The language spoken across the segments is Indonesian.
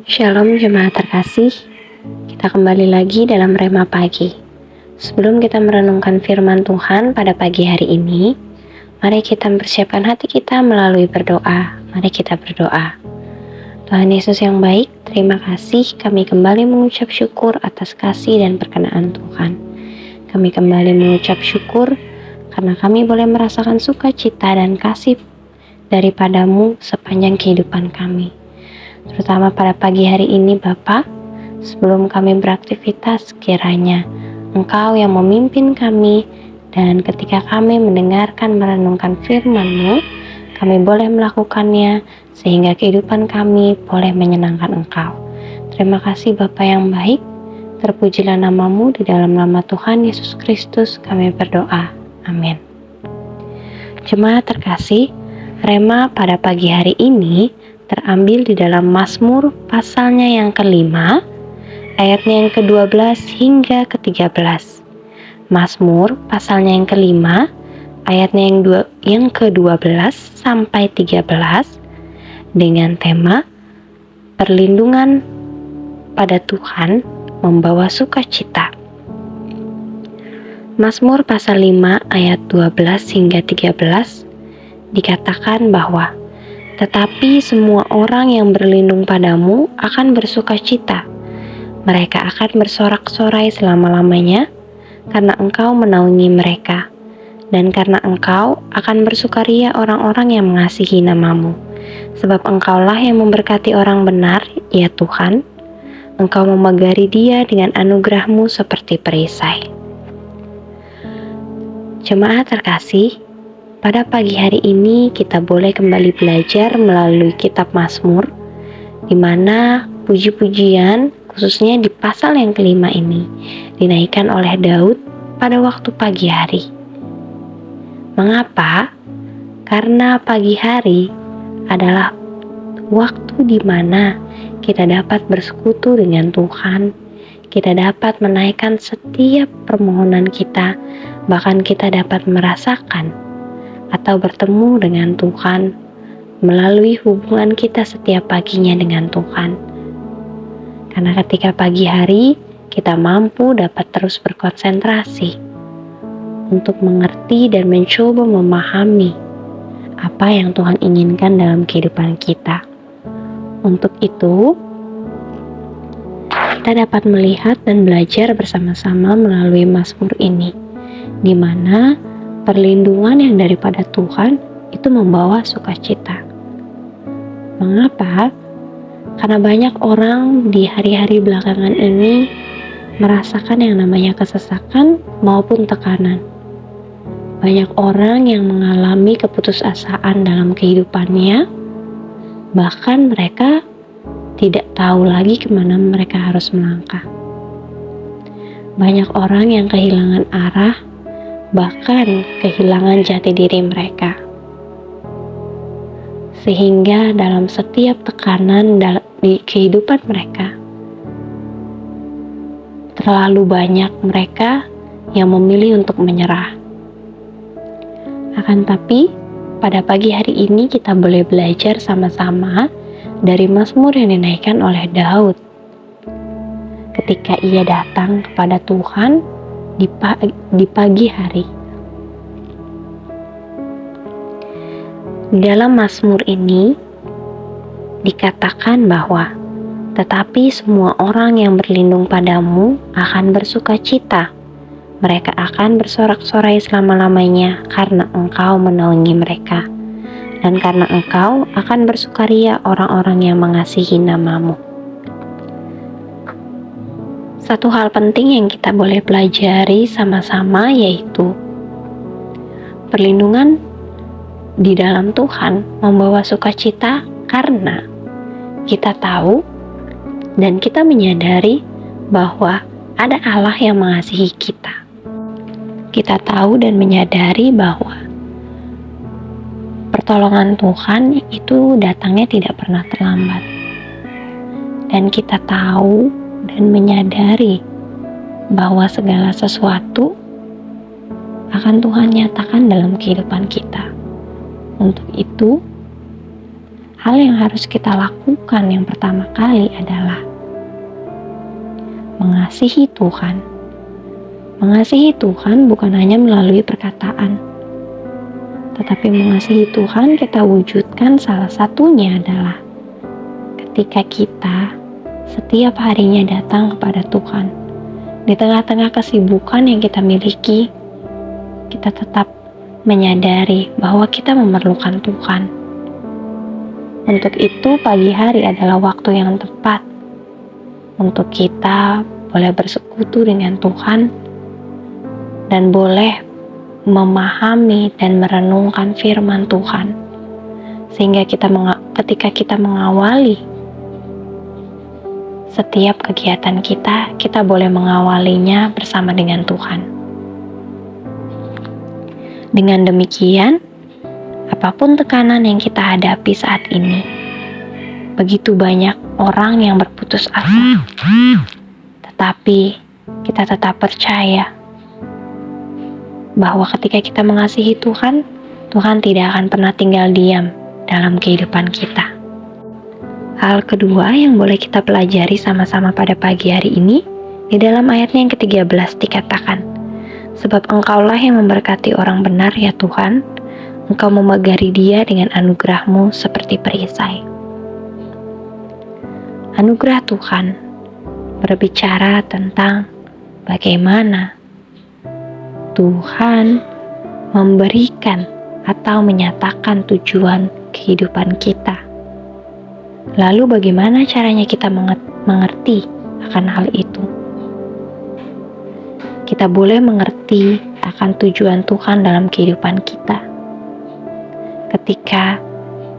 Shalom jemaat terkasih, kita kembali lagi dalam Rema Pagi. Sebelum kita merenungkan firman Tuhan pada pagi hari ini, mari kita mempersiapkan hati kita melalui berdoa. Mari kita berdoa. Tuhan Yesus yang baik, terima kasih kami kembali mengucap syukur atas kasih dan perkenaan Tuhan. Kami kembali mengucap syukur karena kami boleh merasakan sukacita dan kasih daripadamu sepanjang kehidupan kami. Terutama pada pagi hari ini Bapa, sebelum kami beraktivitas kiranya Engkau yang memimpin kami, dan ketika kami mendengarkan merenungkan firman-Mu, kami boleh melakukannya sehingga kehidupan kami boleh menyenangkan Engkau. Terima kasih Bapa yang baik, terpujilah nama-Mu, di dalam nama Tuhan Yesus Kristus kami berdoa, amin. Jemaat terkasih, Rema pada pagi hari ini terambil di dalam Mazmur pasalnya yang ke-5, ayatnya yang ke-12 hingga ke-13. Mazmur pasalnya yang ke-5, ayatnya yang ke-12 sampai 13, dengan tema perlindungan pada Tuhan membawa sukacita. Mazmur pasal 5 ayat 12 hingga 13 dikatakan bahwa tetapi semua orang yang berlindung padamu akan bersukacita. Mereka akan bersorak-sorai selama-lamanya, karena Engkau menaungi mereka. Dan karena Engkau akan bersukaria orang-orang yang mengasihi nama-Mu. Sebab Engkaulah yang memberkati orang benar, ya Tuhan. Engkau memagari dia dengan anugerah-Mu seperti perisai. Jemaat terkasih, pada pagi hari ini kita boleh kembali belajar melalui kitab Mazmur, di mana puji-pujian khususnya di pasal yang ke-5 ini dinaikkan oleh Daud pada waktu pagi hari. Mengapa? Karena pagi hari adalah waktu di mana kita dapat bersekutu dengan Tuhan, kita dapat menaikkan setiap permohonan kita, bahkan kita dapat merasakan atau bertemu dengan Tuhan melalui hubungan kita setiap paginya dengan Tuhan. Karena ketika pagi hari kita mampu dapat terus berkonsentrasi untuk mengerti dan mencoba memahami apa yang Tuhan inginkan dalam kehidupan kita. Untuk itu, kita dapat melihat dan belajar bersama-sama melalui Mazmur ini, di mana perlindungan yang daripada Tuhan itu membawa sukacita. Mengapa? Karena banyak orang di hari-hari belakangan ini merasakan yang namanya kesesakan maupun tekanan. Banyak orang yang mengalami keputusasaan dalam kehidupannya, bahkan mereka tidak tahu lagi kemana mereka harus melangkah. Banyak orang yang kehilangan arah, bahkan kehilangan jati diri mereka. Sehingga dalam setiap tekanan di kehidupan mereka, terlalu banyak mereka yang memilih untuk menyerah. Akan tapi, pada pagi hari ini kita boleh belajar sama-sama dari Mazmur yang dinaikkan oleh Daud. Ketika ia datang kepada Tuhan di pagi hari. Dalam Mazmur ini dikatakan bahwa tetapi semua orang yang berlindung padamu akan bersukacita. Mereka akan bersorak-sorai selama-lamanya karena Engkau menaungi mereka. Dan karena Engkau akan bersukaria orang-orang yang mengasihi nama-Mu. Satu hal penting yang kita boleh pelajari sama-sama yaitu perlindungan di dalam Tuhan membawa sukacita karena kita tahu dan kita menyadari bahwa ada Allah yang mengasihi kita. Kita tahu dan menyadari bahwa pertolongan Tuhan itu datangnya tidak pernah terlambat. Dan kita tahu dan menyadari bahwa segala sesuatu akan Tuhan nyatakan dalam kehidupan kita. Untuk itu, hal yang harus kita lakukan yang pertama kali adalah mengasihi Tuhan. Mengasihi Tuhan bukan hanya melalui perkataan, tetapi mengasihi Tuhan kita wujudkan salah satunya adalah ketika kita setiap harinya datang kepada Tuhan. Di tengah-tengah kesibukan yang kita miliki, kita tetap menyadari bahwa kita memerlukan Tuhan. Untuk itu, pagi hari adalah waktu yang tepat untuk kita boleh bersekutu dengan Tuhan dan boleh memahami dan merenungkan firman Tuhan, sehingga ketika kita mengawali setiap kegiatan kita boleh mengawalinya bersama dengan Tuhan. Dengan demikian, apapun tekanan yang kita hadapi saat ini, begitu banyak orang yang berputus asa, tetapi kita tetap percaya bahwa ketika kita mengasihi Tuhan, Tuhan tidak akan pernah tinggal diam dalam kehidupan kita. Hal kedua yang boleh kita pelajari sama-sama pada pagi hari ini, di dalam ayatnya yang ke-13 dikatakan, "Sebab Engkaulah yang memberkati orang benar ya Tuhan, Engkau memegari dia dengan anugerah-Mu seperti perisai." Anugerah Tuhan berbicara tentang bagaimana Tuhan memberikan atau menyatakan tujuan kehidupan kita. Lalu bagaimana caranya kita mengerti akan hal itu? Kita boleh mengerti akan tujuan Tuhan dalam kehidupan kita ketika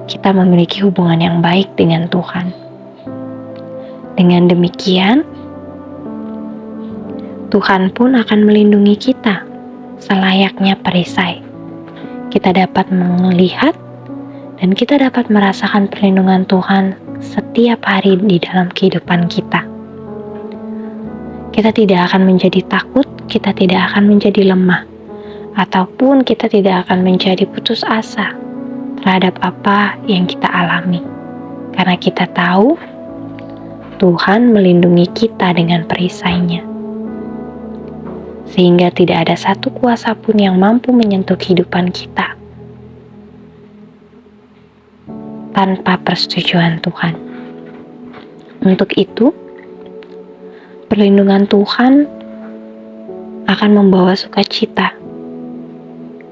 kita memiliki hubungan yang baik dengan Tuhan. Dengan demikian, Tuhan pun akan melindungi kita selayaknya perisai. Kita dapat melihat dan kita dapat merasakan perlindungan Tuhan setiap hari di dalam kehidupan kita. Kita tidak akan menjadi takut, kita tidak akan menjadi lemah, ataupun kita tidak akan menjadi putus asa terhadap apa yang kita alami. Karena kita tahu Tuhan melindungi kita dengan perisai-Nya. Sehingga tidak ada satu kuasa pun yang mampu menyentuh kehidupan kita tanpa persetujuan Tuhan. Untuk itu, perlindungan Tuhan akan membawa sukacita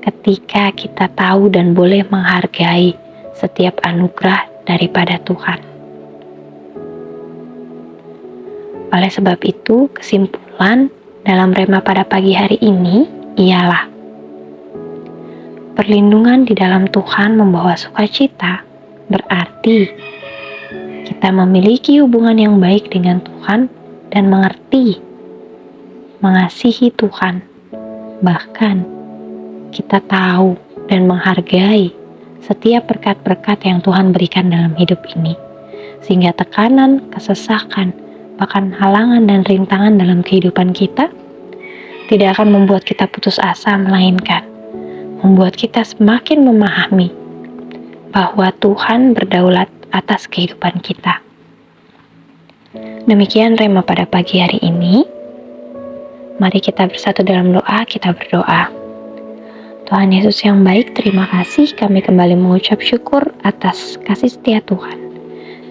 ketika kita tahu dan boleh menghargai setiap anugerah daripada Tuhan. Oleh sebab itu, kesimpulan dalam rema pada pagi hari ini ialah perlindungan di dalam Tuhan membawa sukacita. Berarti kita memiliki hubungan yang baik dengan Tuhan dan mengerti, mengasihi Tuhan. Bahkan kita tahu dan menghargai setiap berkat-berkat yang Tuhan berikan dalam hidup ini. Sehingga tekanan, kesesakan, bahkan halangan dan rintangan dalam kehidupan kita tidak akan membuat kita putus asa, melainkan membuat kita semakin memahami bahwa Tuhan berdaulat atas kehidupan kita. Demikian rema pada pagi hari ini. Mari kita bersatu dalam doa, kita berdoa. Tuhan Yesus yang baik, terima kasih kami kembali mengucap syukur atas kasih setia Tuhan.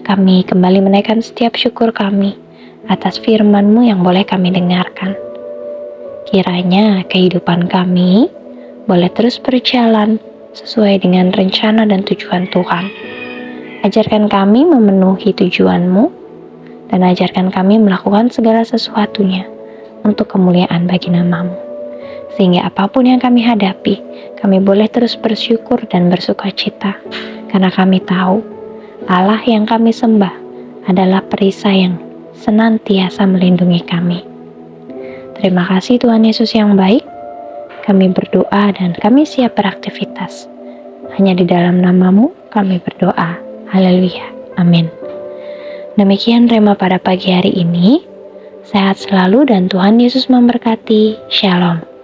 Kami kembali menaikkan setiap syukur kami atas firman-Mu yang boleh kami dengarkan. Kiranya kehidupan kami boleh terus berjalan sesuai dengan rencana dan tujuan Tuhan. Ajarkan kami memenuhi tujuan-Mu dan ajarkan kami melakukan segala sesuatunya untuk kemuliaan bagi nama-Mu. Sehingga apapun yang kami hadapi, kami boleh terus bersyukur dan bersukacita. Karena kami tahu Allah yang kami sembah adalah perisai yang senantiasa melindungi kami. Terima kasih Tuhan Yesus yang baik. Kami berdoa dan kami siap beraktivitas. Hanya di dalam nama-Mu kami berdoa. Haleluya. Amin. Demikian rema pada pagi hari ini. Sehat selalu dan Tuhan Yesus memberkati. Shalom.